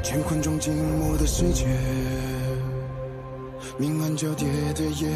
乾坤中静默的世界，明暗交叠的夜，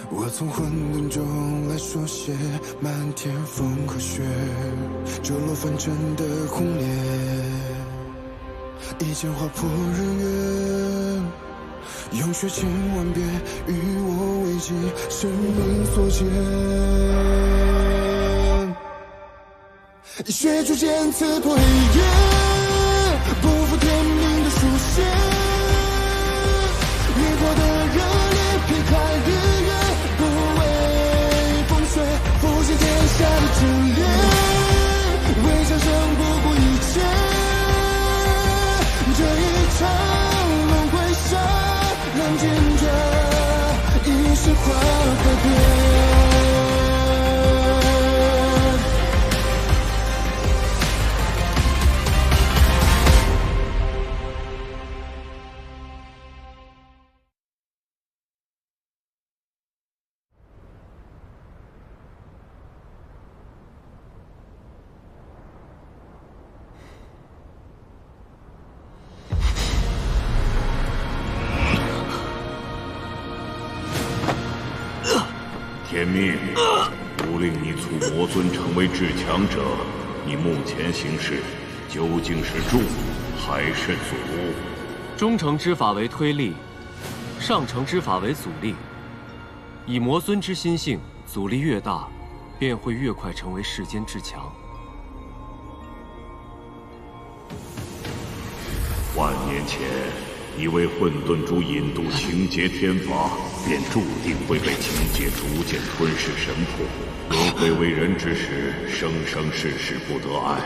我从混沌中来书写漫天风和雪，折落凡尘的红莲，一剑划破日月，用血千万遍与我为尽生命所见，以血铸剑刺破黑夜，不负天命的书写，烈火的热烈劈开日月，不畏风雪，复兴天下的真烈，为强生不顾一切，这一场轮回杀，让剑者一世化改变。天命，吾令你促魔尊成为至强者，你目前行事究竟是助还是阻？中乘之法为推力，上乘之法为阻力。以魔尊之心性，阻力越大，便会越快成为世间至强。万年前，你为混沌珠引渡情劫天法，便注定会被情劫逐渐吞噬神魄。轮回为人之时，生生世世不得爱。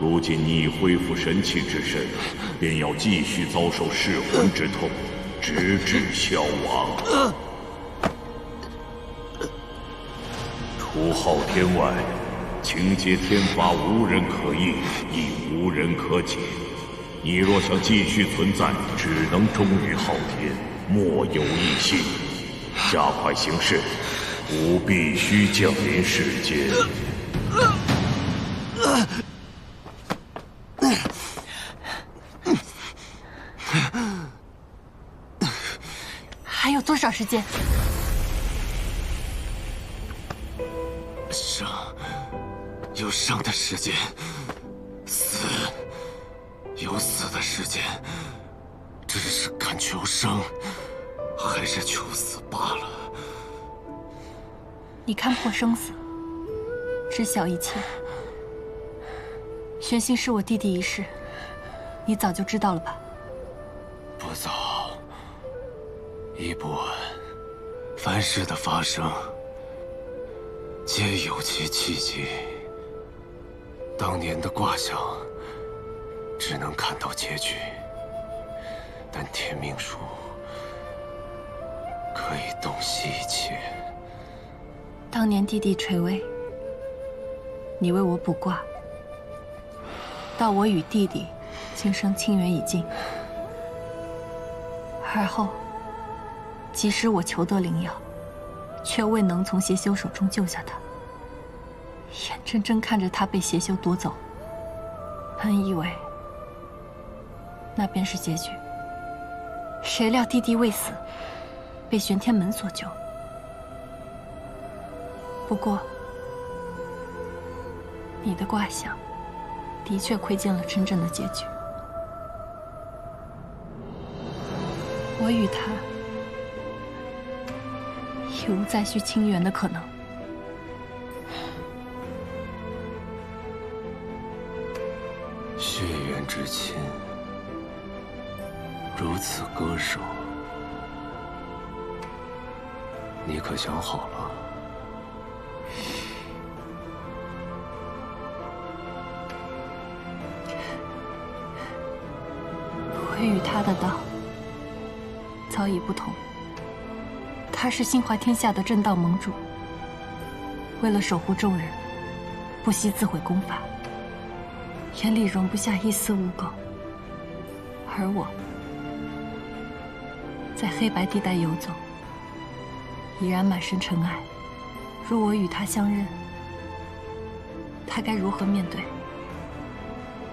如今你已恢复神器之身，便要继续遭受噬魂之痛，直至消亡。除昊天外，情劫天法无人可应，亦无人可解。你若想继续存在，只能忠于昊天，莫有异心。加快行事，吾必须降临世间。还有多少时间？生，有生的时间；死，有死的时间。只是看求生，还是求死罢了。你看破生死，知晓一切。玄心是我弟弟一事，你早就知道了吧？不早，亦不晚。凡事的发生，皆有其契机。当年的卦象，只能看到结局，但天命术可以洞悉一切。当年弟弟垂危，你为我卜卦，到我与弟弟今生清缘已尽，而后即使我求得灵药，却未能从邪修手中救下他，眼睁睁看着他被邪修夺走，本以为那便是结局，谁料弟弟未死，被玄天门所救。不过，你的卦象的确窥见了真正的结局。我与他已无再续清缘的可能。血缘之亲，如此割舍，你可想好了？我与他的道早已不同。他是心怀天下的正道盟主，为了守护众人，不惜自毁功法，眼里容不下一丝污垢。而我，在黑白地带游走，已然满身尘埃。若我与他相认，他该如何面对？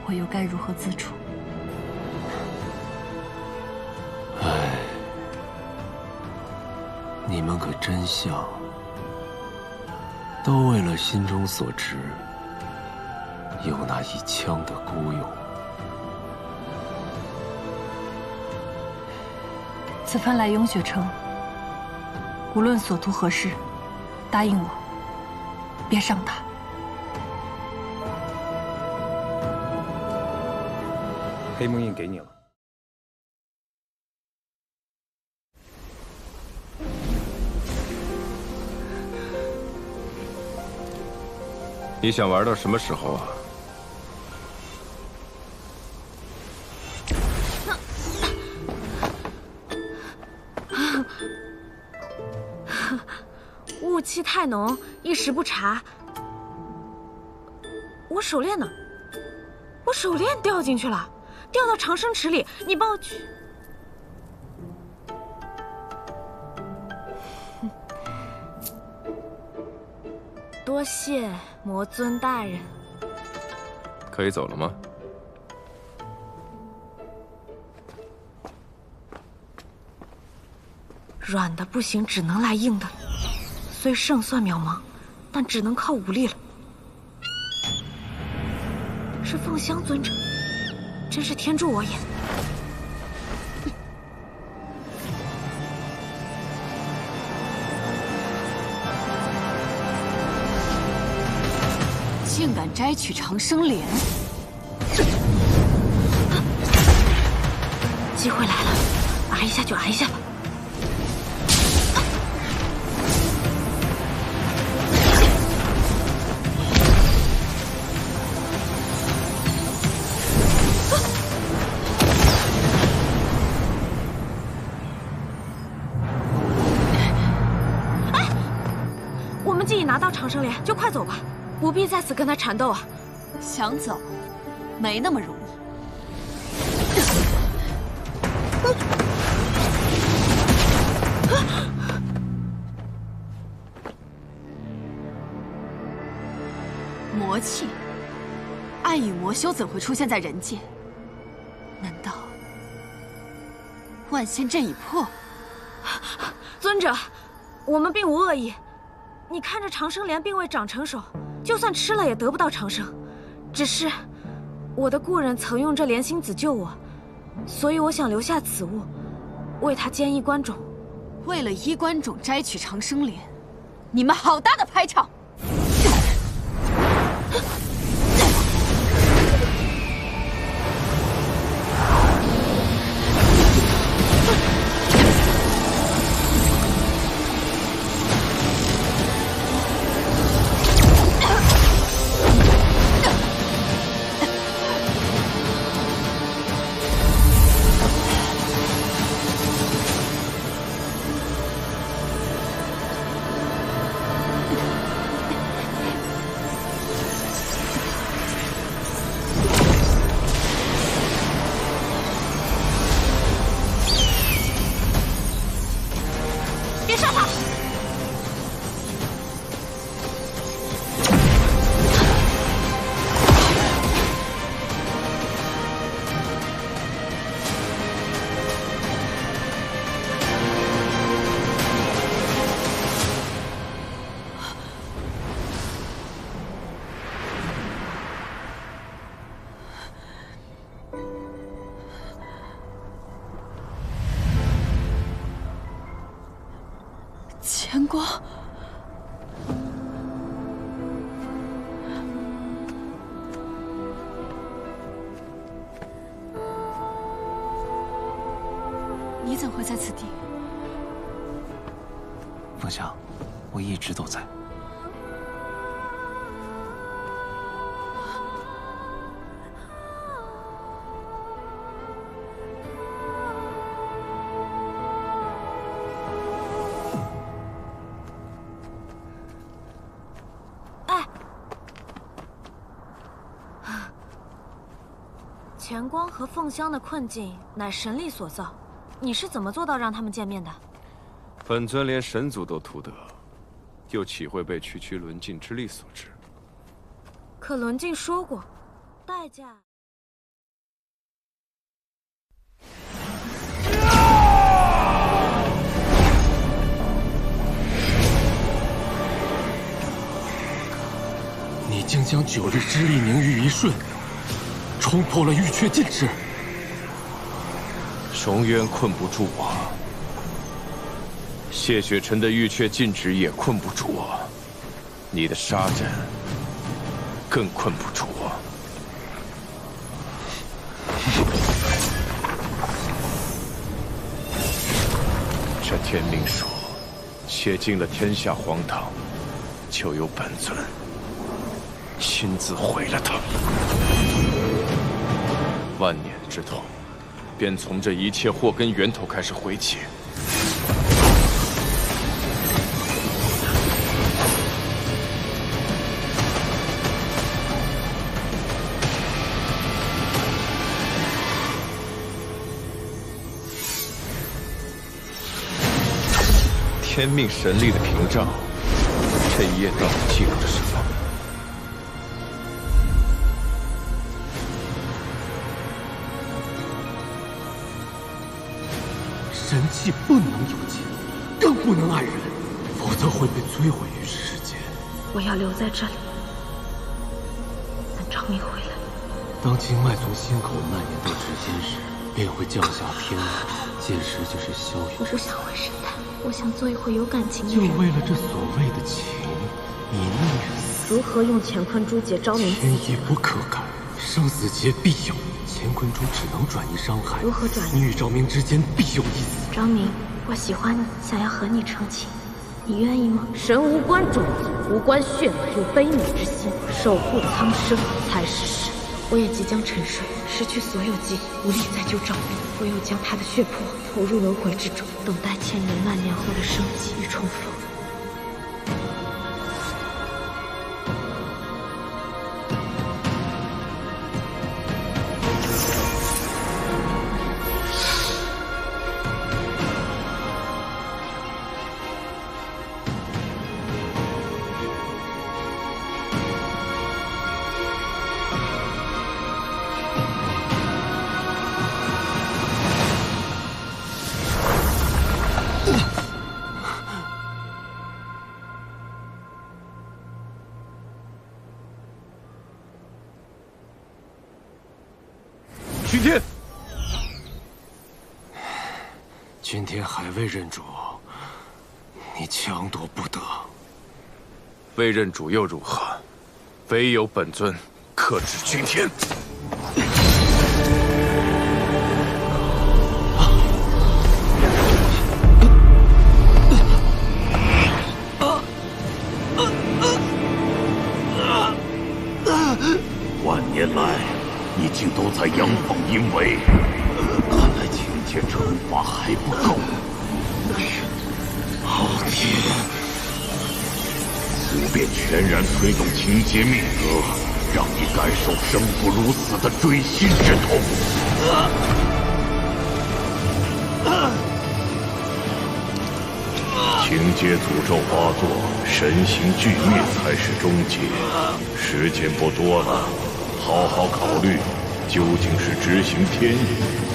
我又该如何自处？唉，你们可真像，都为了心中所执，有那一腔的孤勇。此番来雍雪城，无论所图何事，答应我，别伤他。黑梦印给你了。你想玩到什么时候啊？雾气太浓，一时不察。我手链呢？我手链掉进去了，掉到长生池里。你帮我去。多谢魔尊大人。可以走了吗？软的不行，只能来硬的。虽胜算渺茫，但只能靠武力了。是凤香尊者，真是天助我也！竟敢摘取长生莲！机会来了，挨一下就挨一下吧。我们既已拿到长生莲，就快走吧，不必在此跟他缠斗啊！想走，没那么容易。魔气，暗与魔修怎会出现在人界？难道万仙阵已破？尊者，我们并无恶意。你看这长生莲并未长成熟，就算吃了也得不到长生。只是我的故人曾用这莲心子救我，所以我想留下此物，为他兼一关种。为了衣冠冢摘取长生莲，你们好大的排场！乾光，你怎会在此地？凤香，我一直都在。乾光和凤香的困境乃神力所造，你是怎么做到让他们见面的？本尊连神族都图得，又岂会被区区轮镜之力所致？可轮镜说过，代价。竟将9日之力凝于一瞬，冲破了玉阙禁制。重渊困不住我，谢雪尘的玉阙禁制也困不住我，你的杀阵更困不住我。这天命术写尽了天下荒唐，就由本尊亲自毁了它。万年之痛，便从这一切祸根源头开始回起。天命神力的屏障，这一页到底记录着什么？神器不能有情，更不能爱人，否则会被摧毁于世间。我要留在这里，等长明回来。当经脉从心口蔓延到指尖时，便会降下天雾，届时就是萧雨。我不想回神坛，我想做一回有感情的就人。为了这所谓的情，你宁愿死。如何用乾坤珠解昭明？天意不可改，生死劫必有。乾坤珠只能转移伤害，如何转移？你与昭明之间必有一死。昭明，我喜欢你，想要和你成亲，你愿意吗？神无关种子，无关血脉，有悲悯之心，守护苍生才是神。我也即将沉睡，失去所有记忆，无力再救昭明。我又将他的血魄投入轮回之中，等待千年万年后的生机与重逢。君天，君天还未认主，你强夺不得。未认主又如何？唯有本尊克制君天。万年来，你竟都在阳奉阴违，看来情节惩罚还不够。昊天，我便全然催动情节命格，让你感受生不如死的锥心之痛。情节诅咒发作，神形俱灭才是终结。时间不多了，好好考虑，究竟是执行天意，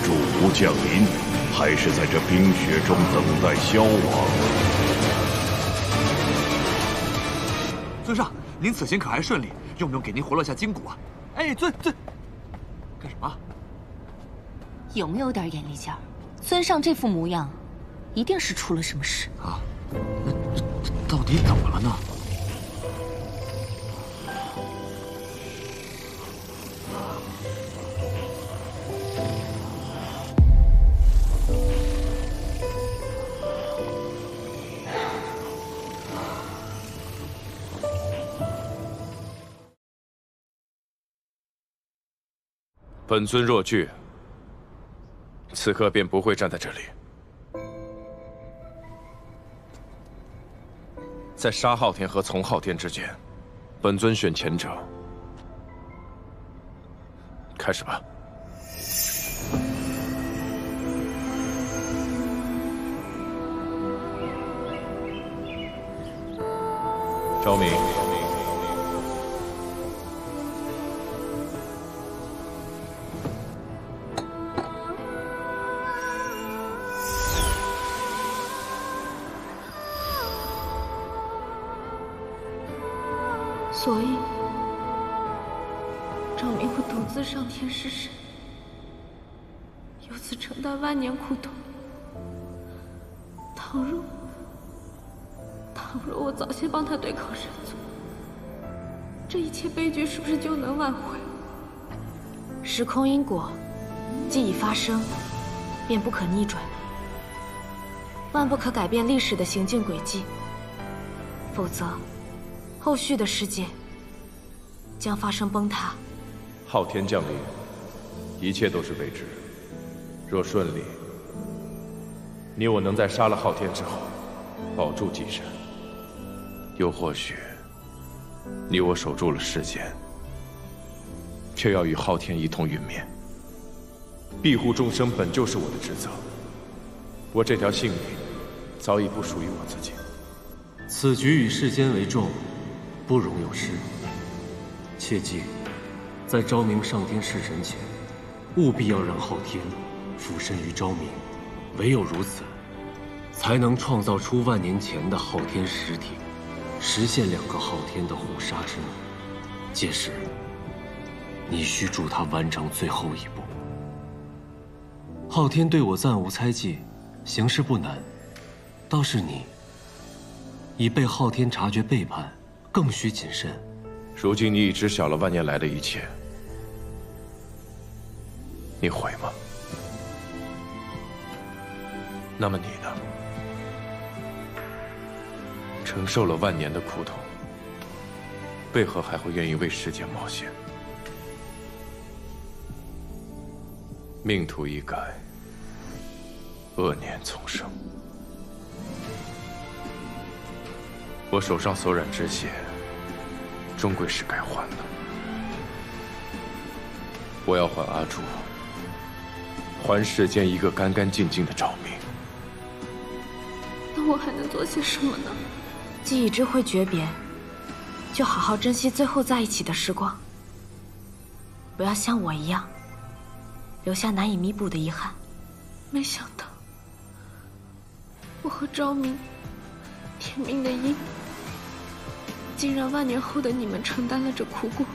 祝福降临，还是在这冰雪中等待消亡？尊上，您此行可还顺利？用不用给您活络下筋骨啊？哎，尊，干什么？有没有点眼力劲儿？尊上这副模样，一定是出了什么事啊？那这到底怎么了呢？本尊若惧，此刻便不会站在这里。在杀昊天和从昊天之间，本尊选前者。开始吧。昭明，所以，自上天是神，由此承担万年苦痛。倘若我早些帮他对抗神族，这一切悲剧是不是就能挽回？时空因果既已发生，便不可逆转，万不可改变历史的行进轨迹，否则后续的世界将发生崩塌。昊天降临，一切都是未知。若顺利，你我能在杀了昊天之后保住祭神，又或许你我守住了世间，却要与昊天一同陨灭。庇护众生本就是我的职责，我这条性命早已不属于我自己。此局以世间为重，不容有失。切记，在昭明上天弑神前，务必要让昊天附身于昭明，唯有如此，才能创造出万年前的昊天实体，实现2个昊天的互杀之梦。届时，你需助他完成最后一步。昊天对我暂无猜忌，行事不难，倒是你已被昊天察觉背叛，更需谨慎。如今你已知晓了万年来的一切，你悔吗？那么你呢？承受了万年的苦痛，为何还会愿意为世间冒险？命途一改，恶念丛生。我手上所染之血，终归是该还的。我要还阿朱，还世间一个干干净净的昭明。那我还能做些什么呢？既已知会诀别，就好好珍惜最后在一起的时光，不要像我一样留下难以弥补的遗憾。没想到，我和昭明天命的因，竟让万年后的你们承担了这苦果。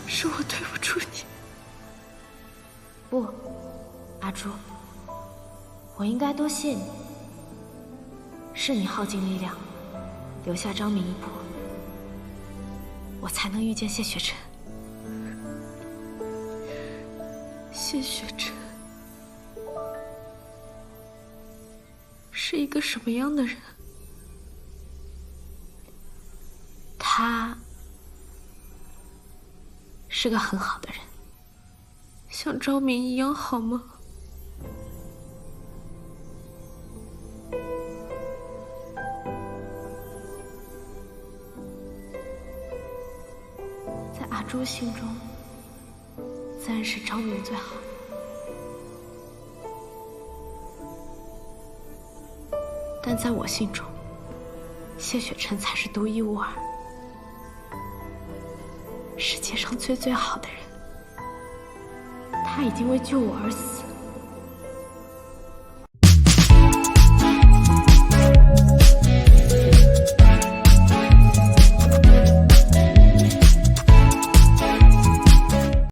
是我对不住你。不，阿朱，我应该多谢你。是你耗尽力量，留下昭明一搏，我才能遇见谢雪晨。谢雪晨是一个什么样的人？他是个很好的人，像昭明一样好吗？在阿朱心中，自然是昭明最好。但在我心中，谢雪晨才是独一无二，世界上最好的人。他已经为救我而死，